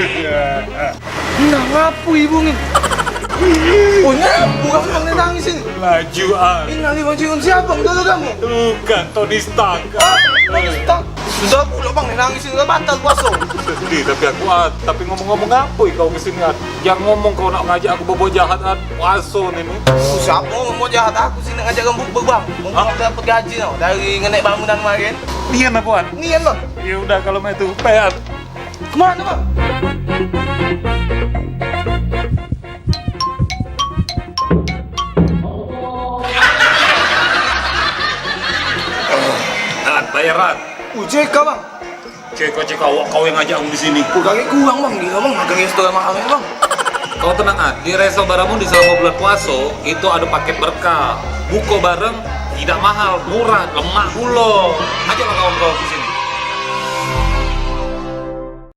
Nah, ngapu ibu nih? Oh, ngapu kamu nangis ini. Laju ah. Ini lagi mancing siapa? Dulu kamu? Bukan Tony Stark. Tak. Sudah pula bang nangis ini batal puasa. Sedih tapi aku tapi ngomong-ngomong apa kau kesini yang ngomong kau nak ngajak aku bobo jahat puasa ini. Siapa mau jahat aku sini ngajak kamu bang? Mau dapat gaji tau dari ngenek bangunan kemarin. Nian apaan? Nian bang. Ya udah kalau mau itu peat. Kemana bang? Bayaran. JK bang. Cek kau yang ngajak aku di sini. Kaki kurang bang, dia bang makan restoran mahal bang. Kau tenang di resto Baramun di selama bulan puasa itu ada paket berkah. Buko bareng tidak mahal, murah, lemak gula. Ajaklah kawan-kawan di sini.